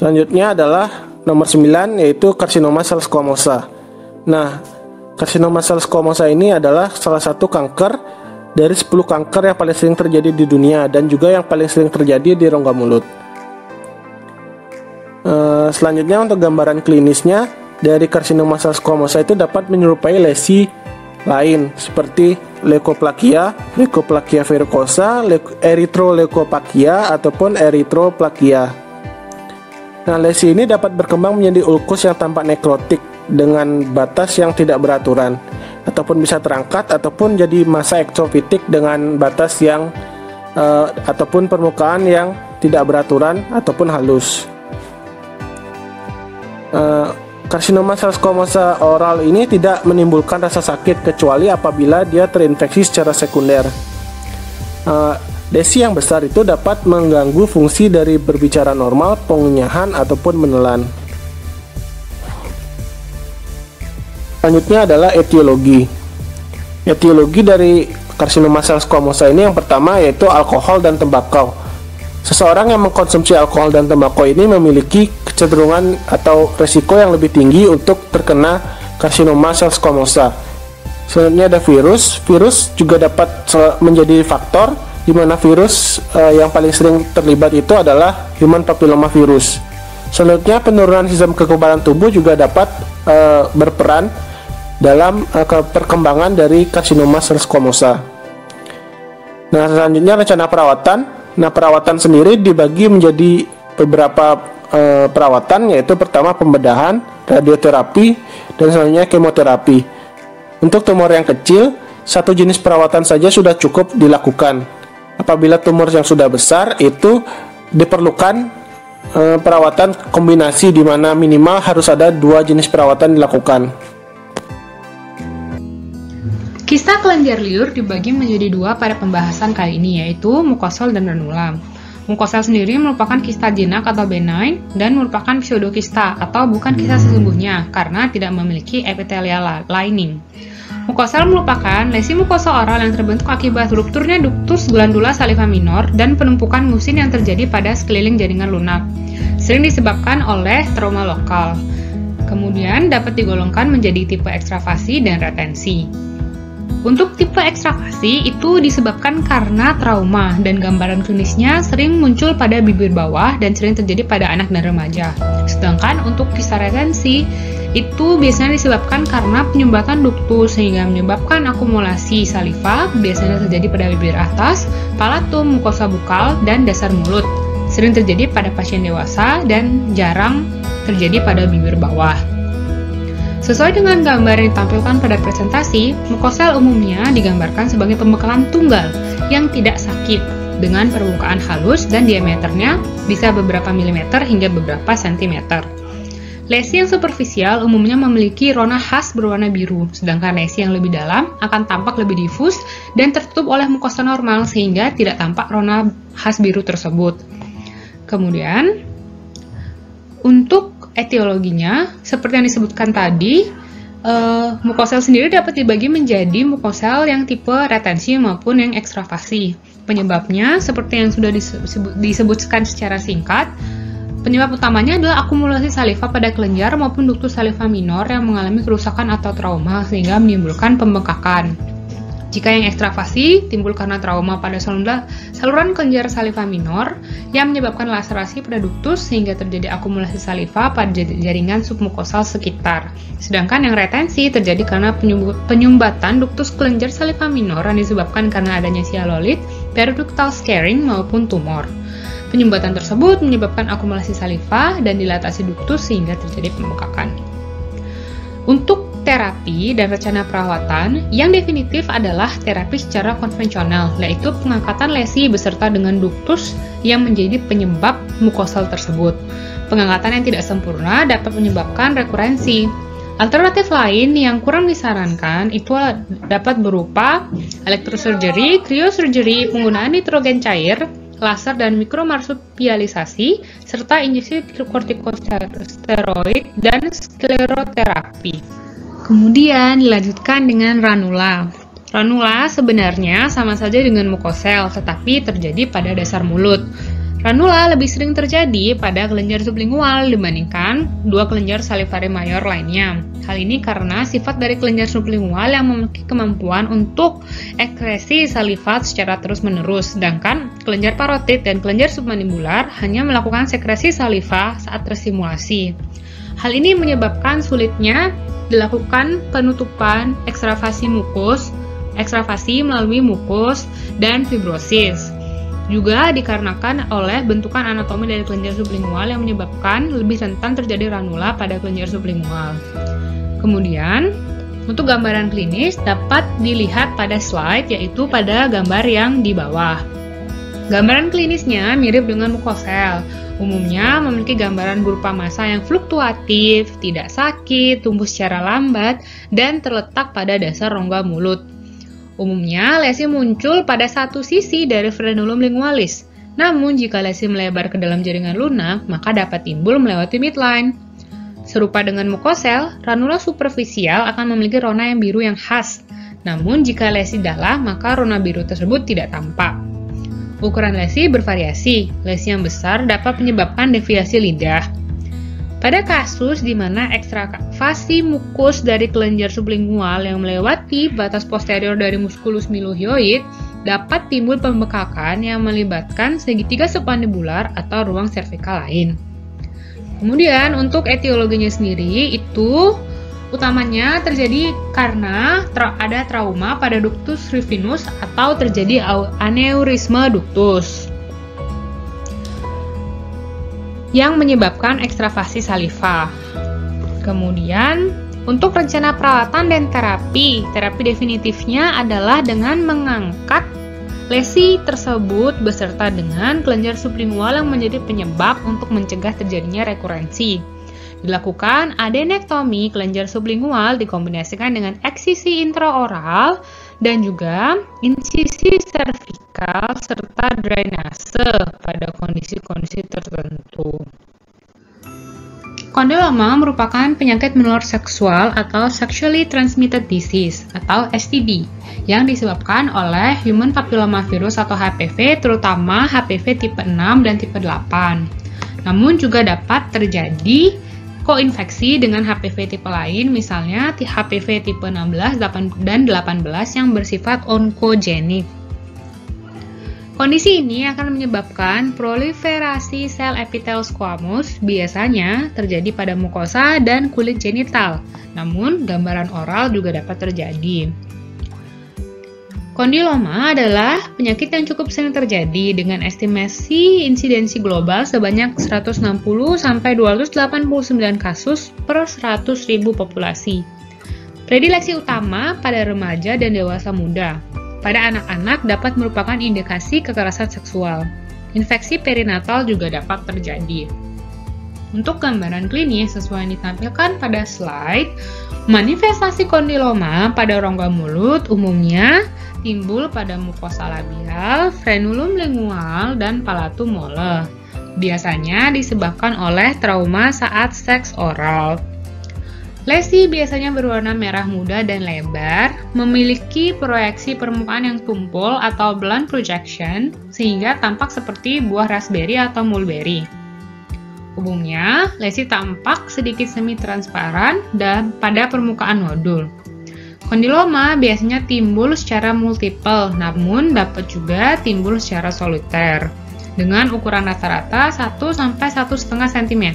Selanjutnya adalah nomor 9, yaitu karsinoma sel squamosa. Nah, karsinoma sel squamosa ini adalah salah satu kanker dari 10 kanker yang paling sering terjadi di dunia dan juga yang paling sering terjadi di rongga mulut. Selanjutnya untuk gambaran klinisnya dari karsinoma sel squamosa itu dapat menyerupai lesi lain seperti leukoplakia, leukoplakia verrucosa, erythroleukoplakia ataupun erythroplakia. Nah, lesi ini dapat berkembang menjadi ulkus yang tampak nekrotik dengan batas yang tidak beraturan, ataupun bisa terangkat ataupun jadi massa ektrofitik dengan batas yang ataupun permukaan yang tidak beraturan ataupun halus. Karsinoma sel squamosa oral ini tidak menimbulkan rasa sakit kecuali apabila dia terinfeksi secara sekunder. Lesi yang besar itu dapat mengganggu fungsi dari berbicara normal, pengunyahan, ataupun menelan. Selanjutnya adalah etiologi. Etiologi dari karsinoma sel squamosa ini yang pertama yaitu alkohol dan tembakau. Seseorang yang mengkonsumsi alkohol dan tembakau ini memiliki kecenderungan atau resiko yang lebih tinggi untuk terkena karsinoma sel squamosa. Selanjutnya ada virus. Virus juga dapat menjadi faktor, di mana virus yang paling sering terlibat itu adalah human papilloma virus. Selanjutnya penurunan sistem kekebalan tubuh juga dapat berperan dalam perkembangan dari karsinoma sel squamosa. Nah, selanjutnya rencana perawatan. Nah, perawatan sendiri dibagi menjadi beberapa perawatan, yaitu pertama pembedahan, radioterapi, dan selanjutnya kemoterapi. Untuk tumor yang kecil, satu jenis perawatan saja sudah cukup dilakukan. Apabila tumor yang sudah besar, itu diperlukan perawatan kombinasi di mana minimal harus ada 2 jenis perawatan dilakukan. Kista kelenjar liur dibagi menjadi 2 pada pembahasan kali ini, yaitu mukosel dan ranula. Mukosel sendiri merupakan kista jinak atau benign dan merupakan pseudokista atau bukan kista sesungguhnya karena tidak memiliki epithelial lining. Mukosel merupakan lesi mukosa oral yang terbentuk akibat rupturnya ductus glandula saliva minor dan penumpukan musin yang terjadi pada sekeliling jaringan lunak. Sering disebabkan oleh trauma lokal. Kemudian dapat digolongkan menjadi tipe ekstravasi dan retensi. Untuk tipe ekstravasi itu disebabkan karena trauma dan gambaran klinisnya sering muncul pada bibir bawah dan sering terjadi pada anak dan remaja. Sedangkan untuk kista retensi itu biasanya disebabkan karena penyumbatan duktus sehingga menyebabkan akumulasi saliva, biasanya terjadi pada bibir atas, palatum, mukosa bukal, dan dasar mulut. Sering terjadi pada pasien dewasa dan jarang terjadi pada bibir bawah. Sesuai dengan gambar yang ditampilkan pada presentasi, mukosel umumnya digambarkan sebagai pembekalan tunggal yang tidak sakit dengan permukaan halus dan diameternya bisa beberapa milimeter hingga beberapa sentimeter. Lesi yang superficial umumnya memiliki rona khas berwarna biru, sedangkan lesi yang lebih dalam akan tampak lebih difus dan tertutup oleh mukosa normal sehingga tidak tampak rona khas biru tersebut. Kemudian, untuk etiologinya, seperti yang disebutkan tadi, mukosel sendiri dapat dibagi menjadi mukosel yang tipe retensi maupun yang ekstravasi. Penyebabnya, seperti yang sudah disebutkan secara singkat, penyebab utamanya adalah akumulasi saliva pada kelenjar maupun ductus saliva minor yang mengalami kerusakan atau trauma sehingga menimbulkan pembengkakan. Jika yang ekstravasi timbul karena trauma pada saluran kelenjar saliva minor yang menyebabkan laserasi pada ductus sehingga terjadi akumulasi saliva pada jaringan submukosal sekitar. Sedangkan yang retensi terjadi karena penyumbatan ductus kelenjar saliva minor yang disebabkan karena adanya sialolit, periductal scarring maupun tumor. Penyumbatan tersebut menyebabkan akumulasi saliva dan dilatasi ductus sehingga terjadi pembengkakan. Untuk terapi dan rencana perawatan, yang definitif adalah terapi secara konvensional, yaitu pengangkatan lesi beserta dengan ductus yang menjadi penyebab mukosal tersebut. Pengangkatan yang tidak sempurna dapat menyebabkan rekurensi. Alternatif lain yang kurang disarankan itu dapat berupa elektrosurgery, cryosurgery, penggunaan nitrogen cair, laser dan mikromarsupialisasi, serta injeksi kortikosteroid dan skleroterapi. Kemudian dilanjutkan dengan ranula. Ranula sebenarnya sama saja dengan mukosel, tetapi terjadi pada dasar mulut. Ranula lebih sering terjadi pada kelenjar sublingual dibandingkan dua kelenjar salivary mayor lainnya. Hal ini karena sifat dari kelenjar sublingual yang memiliki kemampuan untuk ekskresi saliva secara terus-menerus, sedangkan kelenjar parotid dan kelenjar submandibular hanya melakukan sekresi saliva saat terstimulasi. Hal ini menyebabkan sulitnya dilakukan penutupan ekstravasi melalui mukus, dan fibrosis. Juga dikarenakan oleh bentukan anatomi dari kelenjar sublingual yang menyebabkan lebih rentan terjadi ranula pada kelenjar sublingual. Kemudian, untuk gambaran klinis dapat dilihat pada slide, yaitu pada gambar yang di bawah. Gambaran klinisnya mirip dengan mukosel. Umumnya memiliki gambaran berupa massa yang fluktuatif, tidak sakit, tumbuh secara lambat, dan terletak pada dasar rongga mulut. Umumnya, lesi muncul pada satu sisi dari frenulum lingualis. Namun, jika lesi melebar ke dalam jaringan lunak, maka dapat timbul melewati midline. Serupa dengan mukosel, ranula superficial akan memiliki rona yang biru yang khas. Namun, jika lesi dalam, maka rona biru tersebut tidak tampak. Ukuran lesi bervariasi. Lesi yang besar dapat menyebabkan deviasi lidah. Pada kasus di mana ekstravasi mukus dari kelenjar sublingual yang melewati batas posterior dari musculus milohyoid dapat timbul pembekakan yang melibatkan segitiga submandibular atau ruang servikal lain. Kemudian untuk etiologinya sendiri itu utamanya terjadi karena ada trauma pada ductus rivinus atau terjadi aneurisma ductus yang menyebabkan ekstravasi saliva. Kemudian, untuk rencana perawatan dan terapi definitifnya adalah dengan mengangkat lesi tersebut beserta dengan kelenjar sublingual yang menjadi penyebab untuk mencegah terjadinya rekurensi. Dilakukan adenektomi kelenjar sublingual dikombinasikan dengan eksisi intraoral dan juga insisi servikal serta drainase pada kondisi-kondisi tertentu. Kondiloma merupakan penyakit menular seksual atau sexually transmitted disease atau STD yang disebabkan oleh human papillomavirus atau HPV, terutama HPV tipe 6 dan tipe 8. Namun juga dapat terjadi koinfeksi dengan HPV tipe lain, misalnya HPV tipe 16 dan 18 yang bersifat onkogenik. Kondisi ini akan menyebabkan proliferasi sel epitel squamous, biasanya terjadi pada mukosa dan kulit genital, namun gambaran oral juga dapat terjadi. Kondiloma adalah penyakit yang cukup sering terjadi dengan estimasi insidensi global sebanyak 160-289 kasus per 100.000 populasi. Predileksi utama pada remaja dan dewasa muda. Pada anak-anak dapat merupakan indikasi kekerasan seksual. Infeksi perinatal juga dapat terjadi. Untuk gambaran klinis sesuai yang ditampilkan pada slide, manifestasi kondiloma pada rongga mulut umumnya timbul pada mukosa labial, frenulum lingual, dan palatum mole. Biasanya disebabkan oleh trauma saat seks oral. Lesi biasanya berwarna merah muda dan lebar, memiliki proyeksi permukaan yang tumpul atau blunt projection, sehingga tampak seperti buah raspberry atau mulberry. Umumnya, lesi tampak sedikit semi-transparan dan pada permukaan nodul. Kondiloma biasanya timbul secara multiple, namun dapat juga timbul secara soliter, dengan ukuran rata-rata 1-1,5 cm.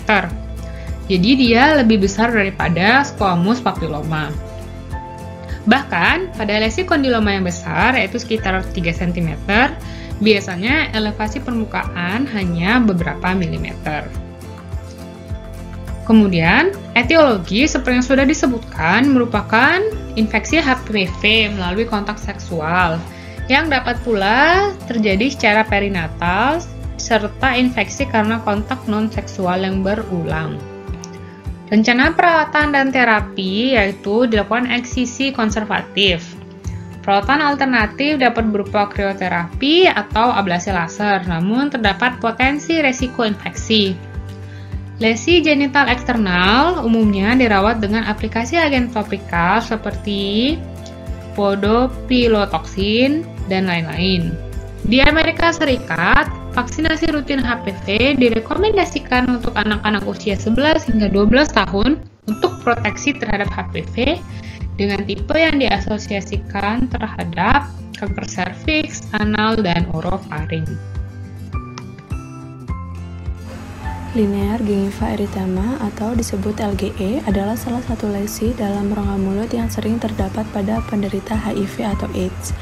Jadi dia lebih besar daripada squamous papilloma. Bahkan, pada lesi kondiloma yang besar, yaitu sekitar 3 cm, biasanya elevasi permukaan hanya beberapa milimeter. Kemudian, etiologi seperti yang sudah disebutkan merupakan infeksi HPV melalui kontak seksual, yang dapat pula terjadi secara perinatal, serta infeksi karena kontak non-seksual yang berulang. Rencana perawatan dan terapi yaitu dilakukan eksisi konservatif. Perawatan alternatif dapat berupa krioterapi atau ablasi laser, namun terdapat potensi resiko infeksi. Lesi genital eksternal umumnya dirawat dengan aplikasi agen topikal seperti podopilotoksin dan lain-lain. Di Amerika Serikat, Vaksinasi rutin HPV direkomendasikan untuk anak-anak usia 11 hingga 12 tahun untuk proteksi terhadap HPV dengan tipe yang diasosiasikan terhadap kanker serviks, anal, dan orofaring. Linear gingiva erythema atau disebut LGE adalah salah satu lesi dalam rongga mulut yang sering terdapat pada penderita HIV atau AIDS.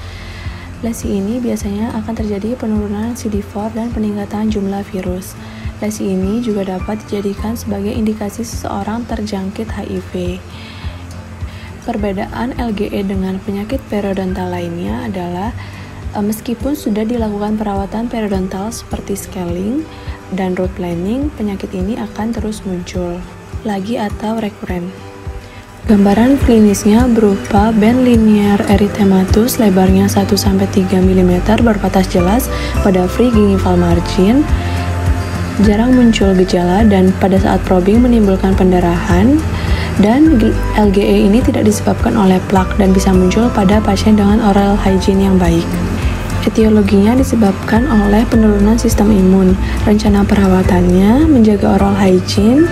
Lesi ini biasanya akan terjadi penurunan CD4 dan peningkatan jumlah virus. Lesi ini juga dapat dijadikan sebagai indikasi seseorang terjangkit HIV. Perbedaan LGE dengan penyakit periodontal lainnya adalah meskipun sudah dilakukan perawatan periodontal seperti scaling dan root planing, penyakit ini akan terus muncul lagi atau rekuren. Gambaran klinisnya berupa band linear erythematus lebarnya 1-3 mm berbatas jelas pada free gingival margin, jarang muncul gejala dan pada saat probing menimbulkan pendarahan, dan LGE ini tidak disebabkan oleh plak dan bisa muncul pada pasien dengan oral hygiene yang baik. Etiologinya disebabkan oleh penurunan sistem imun. Rencana perawatannya menjaga oral hygiene,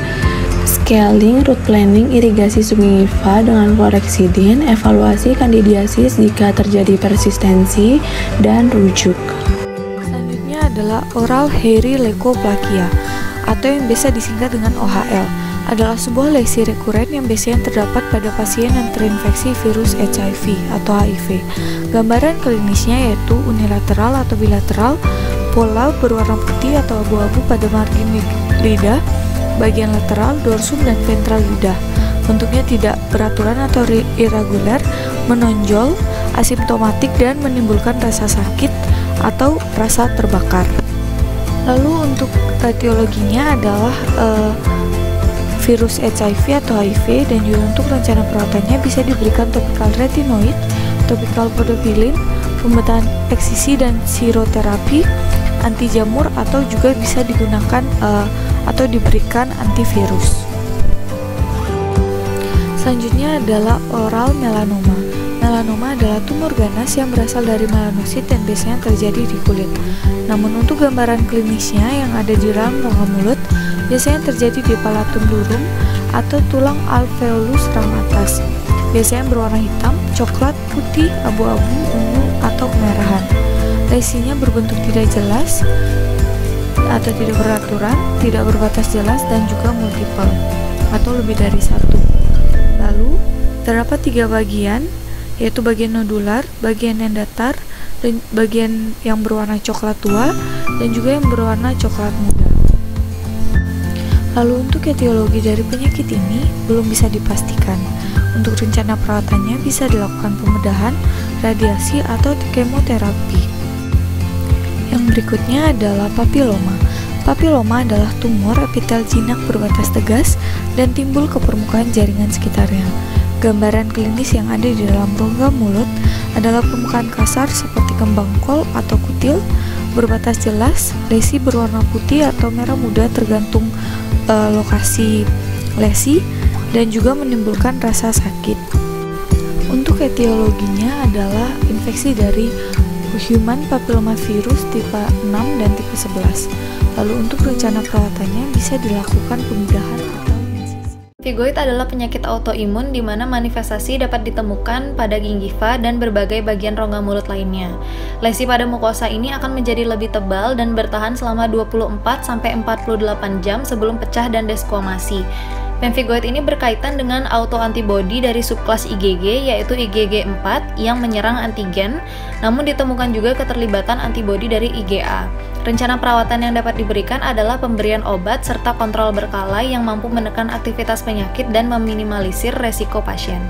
scaling, root planing, irigasi subgingiva dengan chlorhexidine, evaluasi kandidiasis jika terjadi persistensi, dan rujuk. Selanjutnya adalah oral hairy leukoplakia atau yang biasa disingkat dengan OHL. Adalah sebuah lesi rekuren yang biasanya terdapat pada pasien yang terinfeksi virus HIV atau HIV. Gambaran klinisnya yaitu unilateral atau bilateral, pola berwarna putih atau abu-abu pada margin lidah, bagian lateral, dorsum, dan ventral lidah. Bentuknya tidak beraturan atau irregular, menonjol, asimptomatik, dan menimbulkan rasa sakit atau rasa terbakar. Lalu untuk etiologinya adalah virus HIV atau HIV, dan juga untuk rencana perawatannya bisa diberikan topikal retinoid, topikal podofilin, pembedahan eksisi dan siroterapi, anti jamur, atau juga bisa digunakan atau diberikan antivirus. Selanjutnya adalah oral melanoma. Melanoma adalah tumor ganas yang berasal dari melanosit dan biasanya terjadi di kulit. Namun untuk gambaran klinisnya yang ada di dalam rongga mulut, biasanya terjadi di palatum durum atau tulang alveolus ram atas. Biasanya berwarna hitam, coklat, putih, abu-abu, ungu, atau kemerahan. Lesinya berbentuk tidak jelas atau tidak beraturan, tidak berbatas jelas, dan juga multiple atau lebih dari satu. Lalu terdapat 3 bagian, yaitu bagian nodular, bagian yang datar, dan bagian yang berwarna coklat tua, dan juga yang berwarna coklat muda. Lalu untuk etiologi dari penyakit ini belum bisa dipastikan. Untuk rencana perawatannya bisa dilakukan pembedahan, radiasi, atau kemoterapi. Yang berikutnya adalah papiloma. Papiloma adalah tumor epitel jinak berbatas tegas dan timbul ke permukaan jaringan sekitarnya. Gambaran klinis yang ada di dalam rongga mulut adalah permukaan kasar seperti kembang kol atau kutil, berbatas jelas, lesi berwarna putih atau merah muda tergantung lokasi lesi, dan juga menimbulkan rasa sakit. Untuk etiologinya adalah infeksi dari human papillomavirus tipe 6 dan tipe 11. Lalu untuk rencana perawatannya bisa dilakukan pembedahan atau insisi. Pemphigoid adalah penyakit autoimun di mana manifestasi dapat ditemukan pada gingiva dan berbagai bagian rongga mulut lainnya. Lesi pada mukosa ini akan menjadi lebih tebal dan bertahan selama 24-48 jam sebelum pecah dan desquamasi. Pemphigoid ini berkaitan dengan autoantibodi dari subkelas IgG yaitu IgG4 yang menyerang antigen, namun ditemukan juga keterlibatan antibodi dari IgA. Rencana perawatan yang dapat diberikan adalah pemberian obat serta kontrol berkala yang mampu menekan aktivitas penyakit dan meminimalisir resiko pasien.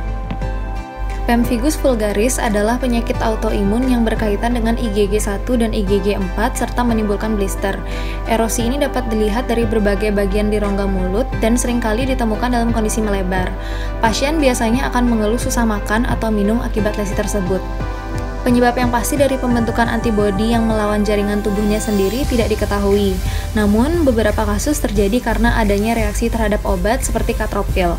Pemphigus vulgaris adalah penyakit autoimun yang berkaitan dengan IgG1 dan IgG4 serta menimbulkan blister. Erosi ini dapat dilihat dari berbagai bagian di rongga mulut dan seringkali ditemukan dalam kondisi melebar. Pasien biasanya akan mengeluh susah makan atau minum akibat lesi tersebut. Penyebab yang pasti dari pembentukan antibodi yang melawan jaringan tubuhnya sendiri tidak diketahui. Namun, beberapa kasus terjadi karena adanya reaksi terhadap obat seperti katropil.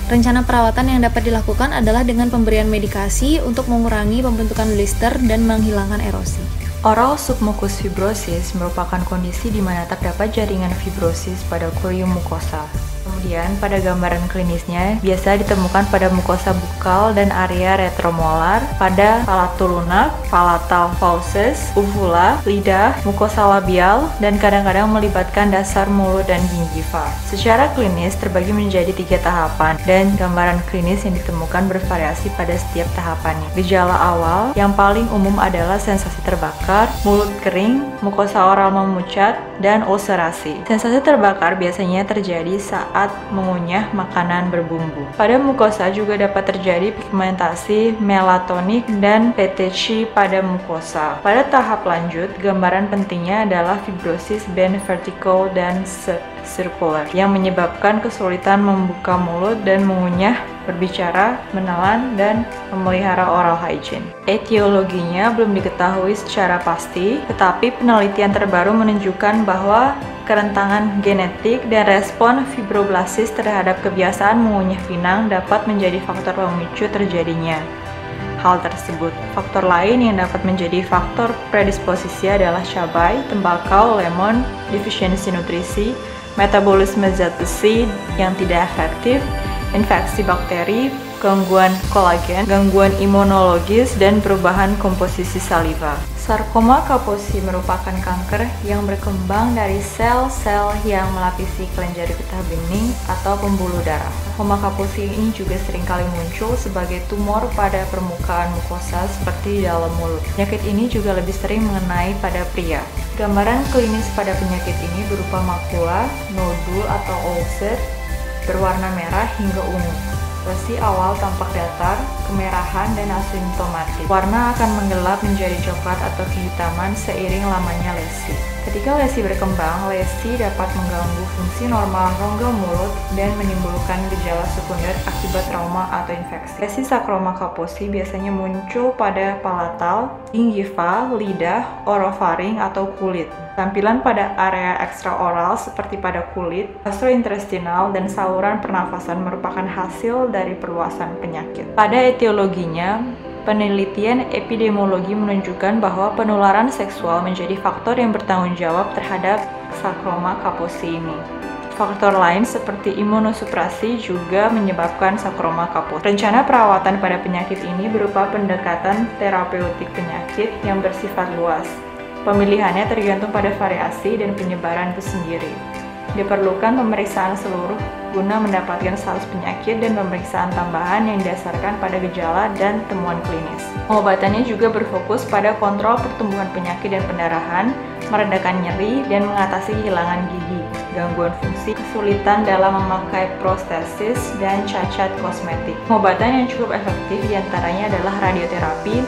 Rencana perawatan yang dapat dilakukan adalah dengan pemberian medikasi untuk mengurangi pembentukan blister dan menghilangkan erosi. Oral submucous fibrosis merupakan kondisi di mana terdapat jaringan fibrosis pada curium mucosa. Kemudian, pada gambaran klinisnya biasa ditemukan pada mukosa bukal dan area retromolar, pada palatal lunak, palatal fauces, uvula, lidah, mukosa labial, dan kadang-kadang melibatkan dasar mulut dan gingiva. Secara klinis terbagi menjadi 3 tahapan, dan gambaran klinis yang ditemukan bervariasi pada setiap tahapannya. Gejala awal yang paling umum adalah sensasi terbakar, mulut kering, mukosa oral memucat, dan ulcerasi. Sensasi terbakar biasanya terjadi saat mengunyah makanan berbumbu. Pada mukosa juga dapat terjadi pigmentasi melatonik dan petechi pada mukosa. Pada tahap lanjut, gambaran pentingnya adalah fibrosis band vertical dan circular yang menyebabkan kesulitan membuka mulut dan mengunyah, berbicara, menelan, dan memelihara oral hygiene. Etiologinya belum diketahui secara pasti, tetapi penelitian terbaru menunjukkan bahwa kerentangan genetik dan respon fibroblasis terhadap kebiasaan mengunyah pinang dapat menjadi faktor pemicu terjadinya hal tersebut. Faktor lain yang dapat menjadi faktor predisposisi adalah cabai, tembakau, lemon, defisiensi nutrisi, metabolisme zat besi yang tidak efektif, infeksi bakteri, gangguan kolagen, gangguan imunologis, dan perubahan komposisi saliva. Sarkoma Kaposi merupakan kanker yang berkembang dari sel-sel yang melapisi kelenjar getah bening atau pembuluh darah. Sarkoma Kaposi ini juga seringkali muncul sebagai tumor pada permukaan mukosa seperti di dalam mulut. Penyakit ini juga lebih sering mengenai pada pria. Gambaran klinis pada penyakit ini berupa makula, nodul atau ulcer, berwarna merah hingga ungu. Lesi awal tampak datar, kemerahan, dan asimptomatik. Warna akan menggelap menjadi coklat atau kehitaman seiring lamanya lesi. Ketika lesi berkembang, lesi dapat mengganggu fungsi normal rongga mulut dan menimbulkan gejala sekunder akibat trauma atau infeksi. Lesi Sarkoma Kaposi biasanya muncul pada palatal, gingiva, lidah, orofaring, atau kulit. Tampilan pada area ekstraoral seperti pada kulit, gastrointestinal, dan saluran pernafasan merupakan hasil dari perluasan penyakit. Pada etiologinya, penelitian epidemiologi menunjukkan bahwa penularan seksual menjadi faktor yang bertanggung jawab terhadap Sarkoma Kaposi ini. Faktor lain seperti imunosuprasi juga menyebabkan Sarkoma Kaposi. Rencana perawatan pada penyakit ini berupa pendekatan terapeutik penyakit yang bersifat luas. Pemilihannya tergantung pada variasi dan penyebaran itu sendiri. Diperlukan pemeriksaan seluruh guna mendapatkan status penyakit dan pemeriksaan tambahan yang didasarkan pada gejala dan temuan klinis. Pengobatannya juga berfokus pada kontrol pertumbuhan penyakit dan pendarahan, meredakan nyeri, dan mengatasi kehilangan gigi, gangguan fungsi, kesulitan dalam memakai prostesis, dan cacat kosmetik. Pengobatan yang cukup efektif diantaranya adalah radioterapi,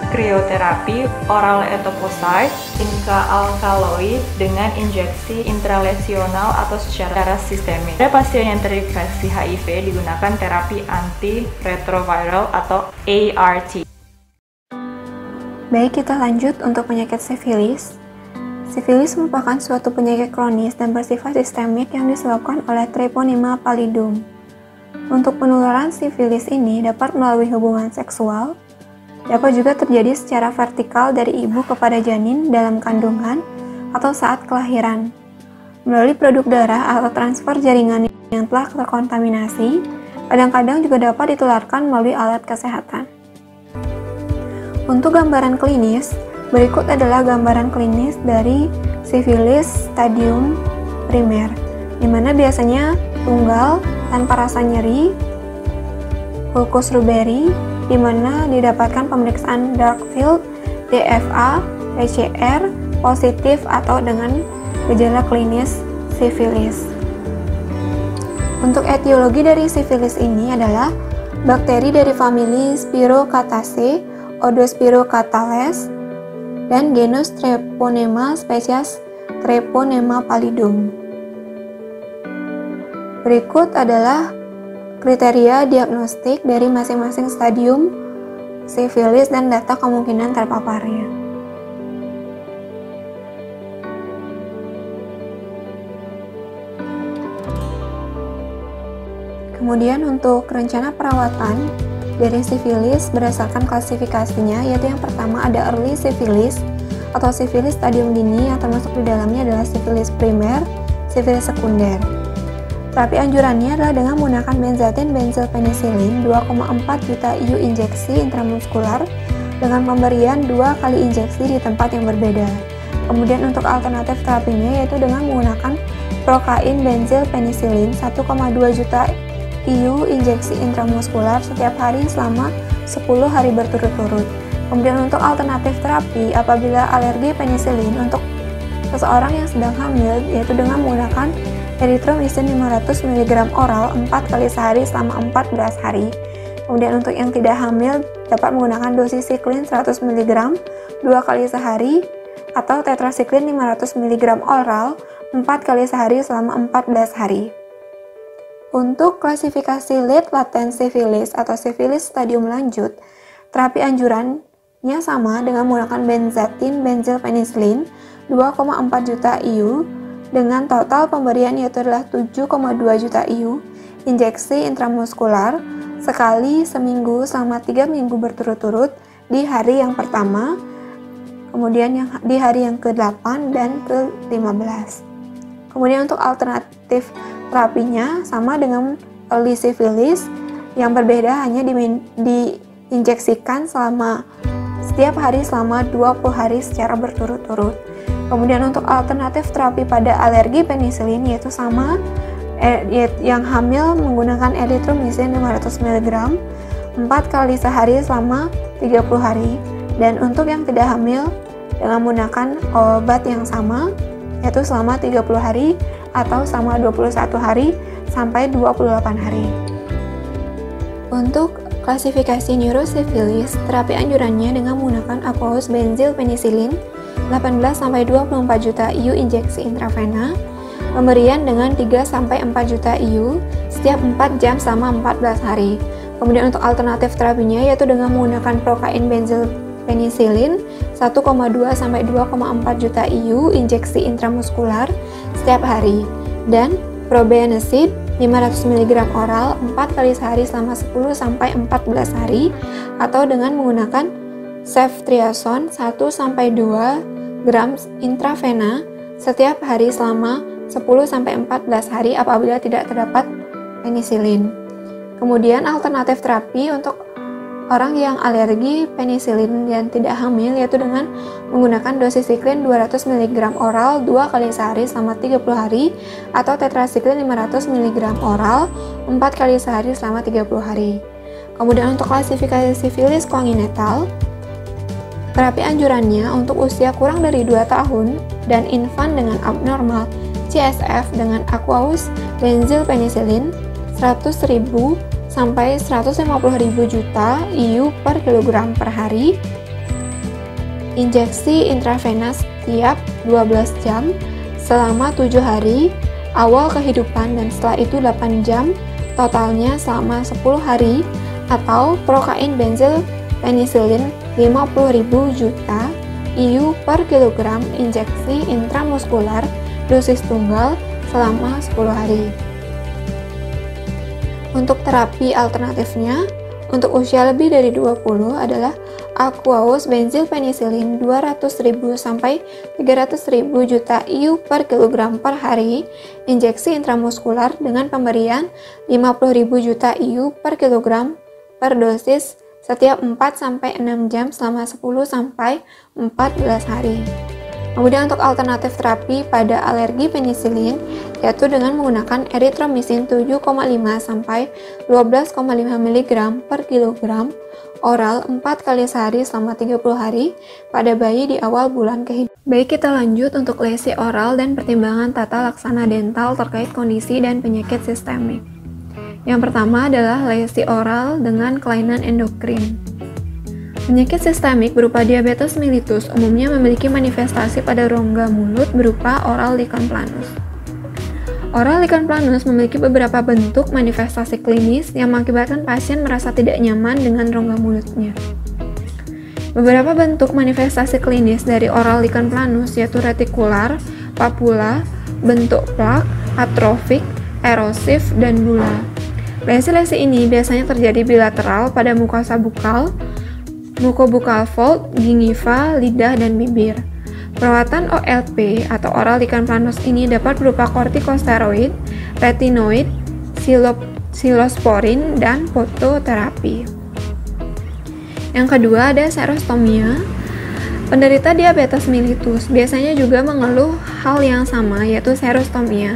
krioterapi, oral etoposide, inka-alkaloid dengan injeksi intralesional atau secara sistemik. Pada pasien yang terinfeksi HIV digunakan terapi antiretroviral atau ART. Baik, kita lanjut untuk penyakit sifilis. Sifilis merupakan suatu penyakit kronis dan bersifat sistemik yang disebabkan oleh Treponema pallidum. Untuk penularan sifilis ini dapat melalui hubungan seksual, dapat juga terjadi secara vertikal dari ibu kepada janin dalam kandungan atau saat kelahiran, melalui produk darah atau transfer jaringan yang telah terkontaminasi, kadang-kadang juga dapat ditularkan melalui alat kesehatan. Untuk gambaran klinis, berikut adalah gambaran klinis dari sifilis stadium primer, di mana biasanya tunggal tanpa rasa nyeri, ulcus ruberi, di mana didapatkan pemeriksaan dark field, DFA, PCR, positif atau dengan gejala klinis sifilis. Untuk etiologi dari sifilis ini adalah bakteri dari famili Spirocataceae, Odospirocatales, dan genus Treponema spesies Treponema pallidum. Berikut adalah kriteria diagnostik dari masing-masing stadium sifilis dan data kemungkinan terpaparnya. Kemudian untuk rencana perawatan dari sifilis berdasarkan klasifikasinya, yaitu yang pertama ada early sifilis atau sifilis stadium dini yang termasuk di dalamnya adalah sifilis primer, sifilis sekunder. Terapi anjurannya adalah dengan menggunakan benzatin benzilpenisilin 2,4 juta IU injeksi intramuskular dengan pemberian 2 kali injeksi di tempat yang berbeda. Kemudian untuk alternatif terapinya yaitu dengan menggunakan prokain benzilpenisilin 1,2 juta IU injeksi intramuskular setiap hari selama 10 hari berturut-turut. Kemudian untuk alternatif terapi apabila alergi penisilin untuk seseorang yang sedang hamil yaitu dengan menggunakan erythromycin 500 mg oral 4 kali sehari selama 14 hari. Kemudian untuk yang tidak hamil dapat menggunakan doxycycline 100 mg 2 kali sehari atau tetracycline 500 mg oral 4 kali sehari selama 14 hari. Untuk klasifikasi late latent syphilis atau sifilis stadium lanjut, terapi anjurannya sama dengan menggunakan benzatin benzilpenisilin 2,4 juta IU dengan total pemberian yaitu adalah 7,2 juta IU injeksi intramuskular sekali seminggu selama 3 minggu berturut-turut di hari yang pertama, kemudian di hari yang ke-8 dan ke-15. Kemudian untuk alternatif terapinya sama dengan early syphilis, yang berbeda hanya diinjeksikan setiap hari selama 20 hari secara berturut-turut. Kemudian untuk alternatif terapi pada alergi penisilin yaitu sama, yang hamil menggunakan erythromycin 500 mg 4 kali sehari selama 30 hari, dan untuk yang tidak hamil dengan menggunakan obat yang sama yaitu selama 30 hari atau selama 21 hari sampai 28 hari. Untuk klasifikasi neurosifilis, terapi anjurannya dengan menggunakan aqueous benzilpenisilin 18-24 juta IU injeksi intravena, pemberian dengan 3-4 juta IU setiap 4 jam selama 14 hari. Kemudian untuk alternatif terapinya yaitu dengan menggunakan prokain benzilpenisilin 1,2-2,4 juta IU injeksi intramuskular setiap hari, dan probenecid 500 mg oral 4 kali sehari selama 10-14 hari, atau dengan menggunakan ceftriaxone 1-2 gram intravena setiap hari selama 10-14 hari apabila tidak terdapat penisilin. Kemudian alternatif terapi untuk orang yang alergi penisilin dan tidak hamil yaitu dengan menggunakan doxycycline 200 mg oral 2 kali sehari selama 30 hari atau tetracycline 500 mg oral 4 kali sehari selama 30 hari. Kemudian untuk klasifikasi sifilis congenital, terapi anjurannya untuk usia kurang dari 2 tahun dan infan dengan abnormal CSF dengan aqueous benzilpenisilin 100.000 sampai 150.000 juta IU per kilogram per hari, injeksi intravenous setiap 12 jam selama 7 hari awal kehidupan dan setelah itu 8 jam totalnya selama 10 hari, atau prokain benzilpenisilin 50.000 juta IU per kilogram injeksi intramuskular dosis tunggal selama 10 hari. Untuk terapi alternatifnya, untuk usia lebih dari 20 adalah aqueous benzilpenisilin 200.000 sampai 300.000 juta IU per kilogram per hari, injeksi intramuskular dengan pemberian 50.000 juta IU per kilogram per dosis setiap 4-6 jam selama 10-14 hari. Kemudian untuk alternatif terapi pada alergi penisilin yaitu dengan menggunakan erythromycin 7,5 sampai 12,5 mg per kilogram oral 4 kali sehari selama 30 hari pada bayi di awal bulan kehidupan. Baik, kita lanjut untuk lesi oral dan pertimbangan tata laksana dental terkait kondisi dan penyakit sistemik. Yang pertama adalah lesi oral dengan kelainan endokrin. Penyakit sistemik berupa diabetes mellitus umumnya memiliki manifestasi pada rongga mulut berupa oral lichen planus. Oral lichen planus memiliki beberapa bentuk manifestasi klinis yang mengakibatkan pasien merasa tidak nyaman dengan rongga mulutnya. Beberapa bentuk manifestasi klinis dari oral lichen planus yaitu retikular, papula, bentuk plak, atrofik, erosif, dan bula. Lesi-lesi ini biasanya terjadi bilateral pada mukosa bukal, mucobukal fold, gingiva, lidah, dan bibir. Perawatan OLP atau oral lichen planus ini dapat berupa kortikosteroid, retinoid, silosporin, dan fototerapi. Yang kedua ada serostomia. Penderita diabetes mellitus biasanya juga mengeluh hal yang sama, yaitu serostomia.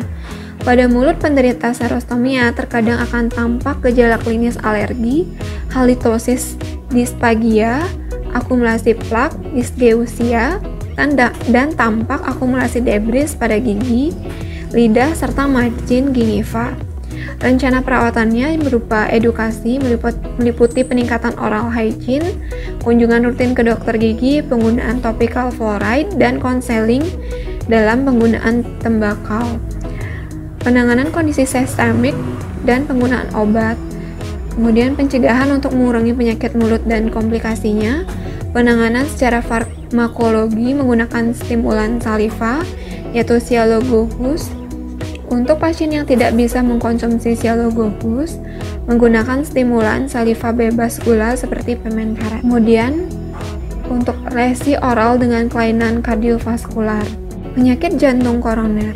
Pada mulut penderita serostomia terkadang akan tampak gejala klinis alergi, halitosis dysphagia, akumulasi plak, dysgeusia, dan tampak akumulasi debris pada gigi, lidah, serta margin gingiva. Rencana perawatannya berupa edukasi, meliputi peningkatan oral hygiene, kunjungan rutin ke dokter gigi, penggunaan topical fluoride, dan konseling dalam penggunaan tembakau. Penanganan kondisi sistemik dan penggunaan obat. Kemudian pencegahan untuk mengurangi penyakit mulut dan komplikasinya. Penanganan secara farmakologi menggunakan stimulan saliva, yaitu Cialogohus. Untuk pasien yang tidak bisa mengkonsumsi Cialogohus, menggunakan stimulan saliva bebas gula seperti permen karet. Kemudian, untuk lesi oral dengan kelainan kardiovaskular. Penyakit jantung koroner.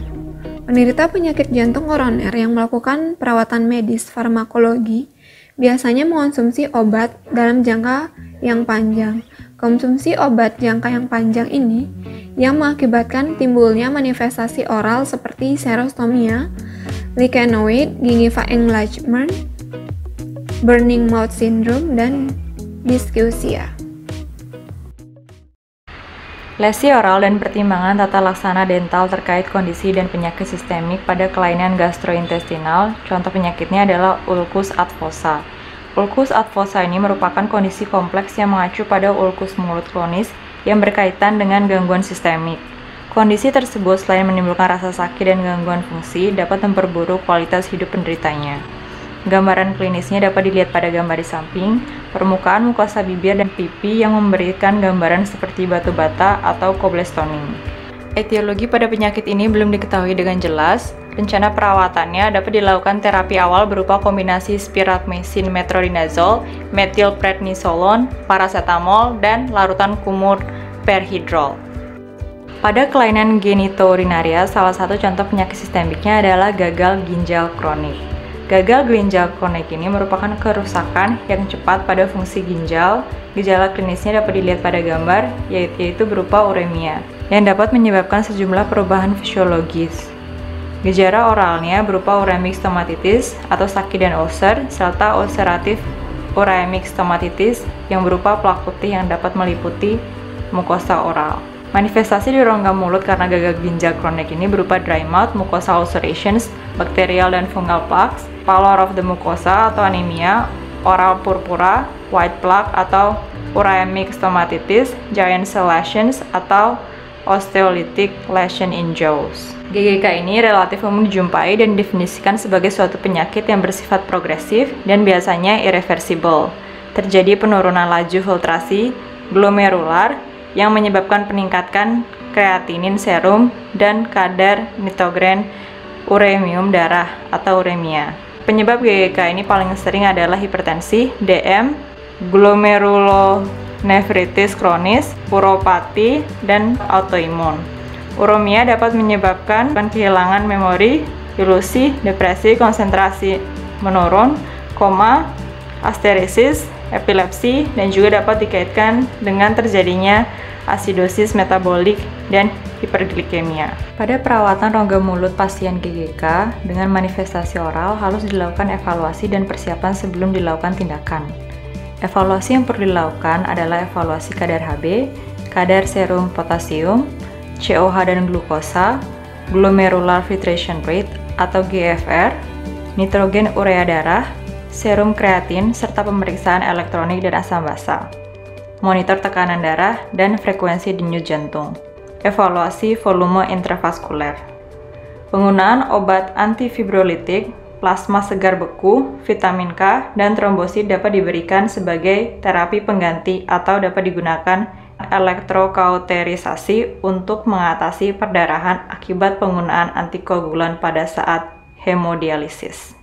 Penderita penyakit jantung koroner yang melakukan perawatan medis farmakologi biasanya mengonsumsi obat dalam jangka yang panjang. Konsumsi obat jangka yang panjang ini yang mengakibatkan timbulnya manifestasi oral seperti serostomia, lichenoid, gingiva enlargement, burning mouth syndrome, dan dysgeusia. Lesi oral dan pertimbangan tata laksana dental terkait kondisi dan penyakit sistemik pada kelainan gastrointestinal. Contoh penyakitnya adalah ulcus advosa. Ulcus advosa ini merupakan kondisi kompleks yang mengacu pada ulkus mulut kronis yang berkaitan dengan gangguan sistemik. Kondisi tersebut selain menimbulkan rasa sakit dan gangguan fungsi, dapat memperburuk kualitas hidup penderitanya. Gambaran klinisnya dapat dilihat pada gambar di samping. Permukaan mukosa bibir dan pipi yang memberikan gambaran seperti batu bata atau cobblestone. Etiologi pada penyakit ini belum diketahui dengan jelas. Rencana perawatannya dapat dilakukan terapi awal berupa kombinasi spiratmycin metronidazole, metilprednisolone, paracetamol, dan larutan kumur perhidrol. Pada kelainan genitourinaria, salah satu contoh penyakit sistemiknya adalah gagal ginjal kronik. Gagal ginjal kronik ini merupakan kerusakan yang cepat pada fungsi ginjal. Gejala klinisnya dapat dilihat pada gambar, yaitu berupa uremia, yang dapat menyebabkan sejumlah perubahan fisiologis. Gejala oralnya berupa uremic stomatitis atau sakit dan ulcer, serta ulcerative uremic stomatitis yang berupa plak putih yang dapat meliputi mukosa oral. Manifestasi di rongga mulut karena gagal ginjal kronik ini berupa dry mouth, mucosa ulcerations, bacterial dan fungal plaques, pallor of the mucosa atau anemia, oral purpura, white plaque atau uremic stomatitis, giant cell lesions atau osteolytic lesion in jaws. GGK ini relatif umum dijumpai dan didefinisikan sebagai suatu penyakit yang bersifat progresif dan biasanya irreversible. Terjadi penurunan laju filtrasi glomerular yang menyebabkan peningkatan kreatinin serum dan kadar nitrogen uremium darah atau uremia. Penyebab GGK ini paling sering adalah hipertensi, DM, glomerulonefritis kronis, uropati, dan autoimun. Uremia dapat menyebabkan kehilangan memori, ilusi, depresi, konsentrasi menurun, koma, asteresis, epilepsi, dan juga dapat dikaitkan dengan terjadinya asidosis metabolik dan hiperglikemia. Pada perawatan rongga mulut pasien GGK dengan manifestasi oral harus dilakukan evaluasi dan persiapan sebelum dilakukan tindakan. Evaluasi yang perlu dilakukan adalah evaluasi kadar Hb, kadar serum potasium, COH dan glukosa, glomerular filtration rate atau GFR, nitrogen urea darah, serum kreatin, serta pemeriksaan elektronik dan asam basa, monitor tekanan darah, dan frekuensi denyut jantung. Evaluasi volume intravaskuler. Penggunaan obat antifibrolitik, plasma segar beku, vitamin K, dan trombosit dapat diberikan sebagai terapi pengganti atau dapat digunakan elektrokauterisasi untuk mengatasi perdarahan akibat penggunaan antikoagulan pada saat hemodialisis.